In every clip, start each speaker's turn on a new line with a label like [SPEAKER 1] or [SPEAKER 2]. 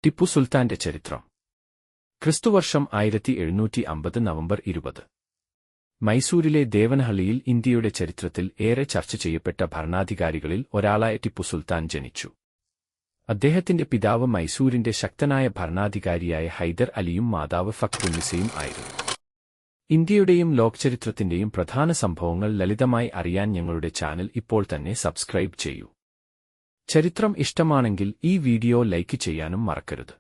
[SPEAKER 1] ടിപ്പു സുൽത്താന്റെ ചരിത്രം. ക്രിസ്തുവർഷം 1750 നവംബർ 20. മൈസൂരിലെ ദേവനഹള്ളിയിൽ ഇന്ത്യയുടെ ചരിത്രത്തിൽ ഏറെ ചർച്ച ചെയ്യപ്പെട്ട ഭരണാധികാരികളിൽ ഒരാളായ ടിപ്പു സുൽത്താൻ ജനിച്ചു. അദ്ദേഹത്തിന്റെ പിതാവ് മൈസൂരിന്റെ ശക്തനായ ഭരണാധികാരിയായ ഹൈദർ അലിയും മാതാവ് ഫഖ്റുന്നിസയും ആയിരുന്നു. ഇന്ത്യയുടെയും ലോകചരിത്രത്തിന്റെയും പ്രധാന സംഭവങ്ങൾ ലളിതമായി അറിയാൻ ഞങ്ങളുടെ ചാനൽ ഇപ്പോൾ തന്നെ സബ്സ്ക്രൈബ് ചെയ്യൂ. ചരിത്രം ഇഷ്ടമാണെങ്കിൽ ഈ വീഡിയോ ലൈക്ക് ചെയ്യാനും മറക്കരുത്.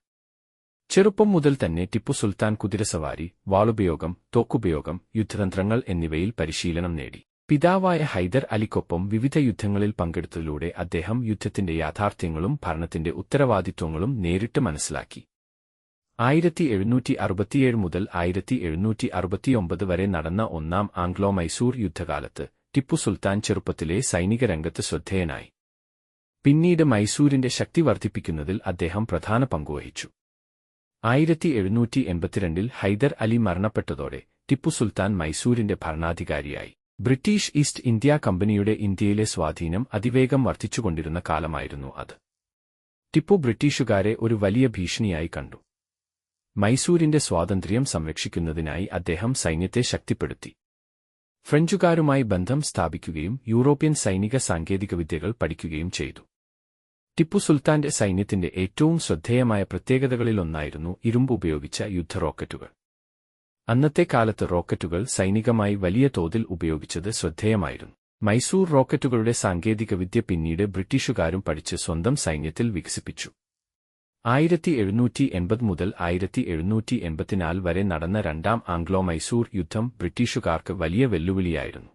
[SPEAKER 1] ചെറുപ്പം മുതൽ തന്നെ ടിപ്പു സുൽത്താൻ കുതിരസവാരി, വാളുപയോഗം, തോക്കുപയോഗം, യുദ്ധതന്ത്രങ്ങൾ എന്നിവയിൽ പരിശീലനം നേടി. പിതാവായ ഹൈദർ അലിക്കൊപ്പം വിവിധ യുദ്ധങ്ങളിൽ പങ്കെടുത്തതിലൂടെ അദ്ദേഹം യുദ്ധത്തിന്റെ യാഥാർത്ഥ്യങ്ങളും ഭരണത്തിന്റെ ഉത്തരവാദിത്വങ്ങളും നേരിട്ട് മനസ്സിലാക്കി. 1767 മുതൽ 1769 വരെ നടന്ന ഒന്നാം ആംഗ്ലോ മൈസൂർ യുദ്ധകാലത്ത് ടിപ്പു സുൽത്താൻ ചെറുപ്പത്തിലെ സൈനിക രംഗത്ത് ശ്രദ്ധേയനായി. പിന്നീട് മൈസൂരിന്റെ ശക്തി വർദ്ധിപ്പിക്കുന്നതിൽ അദ്ദേഹം പ്രധാന പങ്കുവഹിച്ചു. 1782 Hyder Ali മരണപ്പെട്ടതോടെ Tipu Sultan മൈസൂരിന്റെ ഭരണാധികാരിയായി. British east India കമ്പനിയുടെ ഇന്ത്യയിലെ സ്വാധീനം അതിവേഗം വർദ്ധിച്ചുകൊണ്ടിരുന്ന കാലമായിരുന്നു അത്. ടിപ്പു ബ്രിട്ടീഷുകാരെ ഒരു വലിയ ഭീഷണിയായി കണ്ടു. മൈസൂരിന്റെ സ്വാതന്ത്ര്യം സംരക്ഷിക്കുന്നതിനായി അദ്ദേഹം സൈന്യത്തെ ശക്തിപ്പെടുത്തി. ഫ്രഞ്ചുകാരുമായി ബന്ധം സ്ഥാപിക്കുകയും യൂറോപ്യൻ സൈനിക സാങ്കേതികവിദ്യകൾ പഠിക്കുകയും ചെയ്തു. ടിപ്പു സുൽത്താന്റെ സൈന്യത്തിന്റെ ഏറ്റവും ശ്രദ്ധേയമായ പ്രത്യേകതകളിലൊന്നായിരുന്നു ഇരുമ്പ് ഉപയോഗിച്ച യുദ്ധ റോക്കറ്റുകൾ. അന്നത്തെ കാലത്ത് റോക്കറ്റുകൾ സൈനികമായി വലിയ തോതിൽ ഉപയോഗിച്ചത് ശ്രദ്ധേയമായിരുന്നു. മൈസൂർ റോക്കറ്റുകളുടെ സാങ്കേതികവിദ്യ പിന്നീട് ബ്രിട്ടീഷുകാരും പഠിച്ച് സ്വന്തം സൈന്യത്തിൽ വികസിപ്പിച്ചു. 1780 മുതൽ 1784 വരെ നടന്ന രണ്ടാം ആംഗ്ലോ മൈസൂർ യുദ്ധം ബ്രിട്ടീഷുകാർക്ക് വലിയ വെല്ലുവിളിയായിരുന്നു.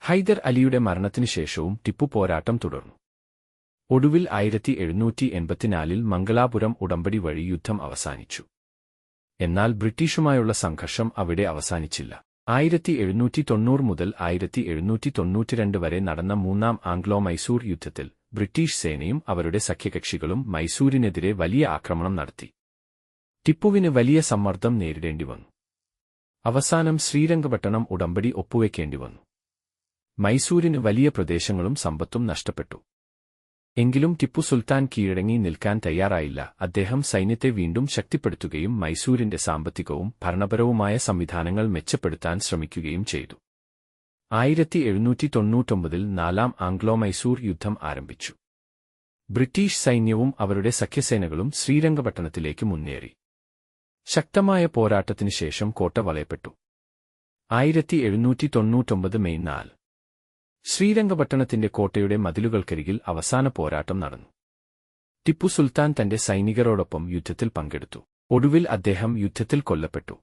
[SPEAKER 1] ഹൈദർ അലിയുടെ മരണത്തിനു ശേഷവും ടിപ്പു പോരാട്ടം തുടർന്നു. ഒടുവിൽ 1784 മംഗലാപുരം ഉടമ്പടി വഴി യുദ്ധം അവസാനിച്ചു. എന്നാൽ ബ്രിട്ടീഷുമായുള്ള സംഘർഷം അവിടെ അവസാനിച്ചില്ല. 1790 മുതൽ 1792 വരെ നടന്ന മൂന്നാം ആംഗ്ലോ മൈസൂർ യുദ്ധത്തിൽ ബ്രിട്ടീഷ് സേനയും അവരുടെ സഖ്യകക്ഷികളും മൈസൂരിനെതിരെ വലിയ ആക്രമണം നടത്തി. ടിപ്പുവിന് വലിയ സമ്മർദ്ദം നേരിടേണ്ടിവന്നു. അവസാനം ശ്രീരംഗപട്ടണം ഉടമ്പടി ഒപ്പുവെക്കേണ്ടിവന്നു. മൈസൂരിന് വലിയ പ്രദേശങ്ങളും സമ്പത്തും നഷ്ടപ്പെട്ടു. എങ്കിലും ടിപ്പു സുൽത്താൻ കീഴടങ്ങി നിൽക്കാൻ തയ്യാറായില്ല. അദ്ദേഹം സൈന്യത്തെ വീണ്ടും ശക്തിപ്പെടുത്തുകയും മൈസൂരിന്റെ സാമ്പത്തികവും ഭരണപരവുമായ സംവിധാനങ്ങൾ മെച്ചപ്പെടുത്താൻ ശ്രമിക്കുകയും ചെയ്തു. 1799 നാലാം ആംഗ്ലോ മൈസൂർ യുദ്ധം ആരംഭിച്ചു. ബ്രിട്ടീഷ് സൈന്യവും അവരുടെ സഖ്യസേനകളും ശ്രീരംഗപട്ടണത്തിലേക്ക് മുന്നേറി. ശക്തമായ പോരാട്ടത്തിനു ശേഷം കോട്ട വളയപ്പെട്ടു. 1799 മെയ് 4 ശ്രീരംഗപട്ടണത്തിന്റെ കോട്ടയുടെ മതിലുകൾക്കരികിൽ അവസാന പോരാട്ടം നടന്നു. ടിപ്പു സുൽത്താൻ തന്റെ സൈനികരോടൊപ്പം യുദ്ധത്തിൽ പങ്കെടുത്തു. ഒടുവിൽ അദ്ദേഹം യുദ്ധത്തിൽ കൊല്ലപ്പെട്ടു.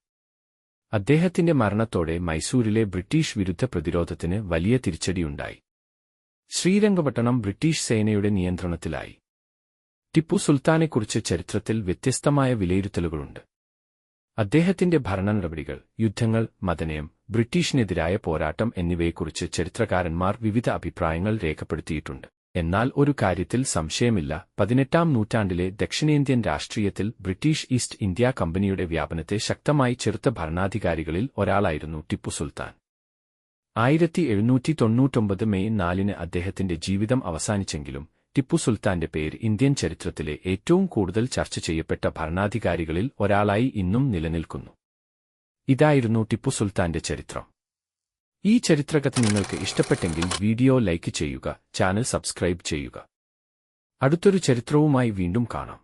[SPEAKER 1] അദ്ദേഹത്തിന്റെ മരണത്തോടെ മൈസൂരിലെ ബ്രിട്ടീഷ് വിരുദ്ധ പ്രതിരോധത്തിന് വലിയ തിരിച്ചടിയുണ്ടായി. ശ്രീരംഗപട്ടണം ബ്രിട്ടീഷ് സേനയുടെ നിയന്ത്രണത്തിലായി. ടിപ്പു സുൽത്താനെക്കുറിച്ച് ചരിത്രത്തിൽ വ്യത്യസ്തമായ വിലയിരുത്തലുകളുണ്ട്. അദ്ദേഹത്തിന്റെ ഭരണനടപടികൾ, യുദ്ധങ്ങൾ, മതനയം, ബ്രിട്ടീഷിനെതിരായ പോരാട്ടം എന്നിവയെക്കുറിച്ച് ചരിത്രകാരന്മാർ വിവിധ അഭിപ്രായങ്ങൾ രേഖപ്പെടുത്തിയിട്ടുണ്ട്. എന്നാൽ ഒരു കാര്യത്തിൽ സംശയമില്ല, 18ാം നൂറ്റാണ്ടിലെ ദക്ഷിണേന്ത്യൻ രാഷ്ട്രീയത്തിൽ ബ്രിട്ടീഷ് ഈസ്റ്റ് ഇന്ത്യാ കമ്പനിയുടെ വ്യാപനത്തെ ശക്തമായി ചെറുത്ത ഭരണാധികാരികളിൽ ഒരാളായിരുന്നു ടിപ്പു സുൽത്താൻ. 1799 മെയ് 4 അദ്ദേഹത്തിന്റെ ജീവിതം അവസാനിച്ചെങ്കിലും ടിപ്പു സുൽത്താന്റെ പേര് ഇന്ത്യൻ ചരിത്രത്തിലെ ഏറ്റവും കൂടുതൽ ചർച്ച ചെയ്യപ്പെട്ട ഭരണാധികാരികളിൽ ഒരാളായി ഇന്നും നിലനിൽക്കുന്നു. ഇതായിരുന്നു ടിപ്പു സുൽത്താന്റെ ചരിത്രം. ഈ ചരിത്രകഥ നിങ്ങൾക്ക് ഇഷ്ടപ്പെട്ടെങ്കിൽ വീഡിയോ ലൈക്ക് ചെയ്യുക, ചാനൽ സബ്സ്ക്രൈബ് ചെയ്യുക. അടുത്തൊരു ചരിത്രവുമായി വീണ്ടും കാണാം.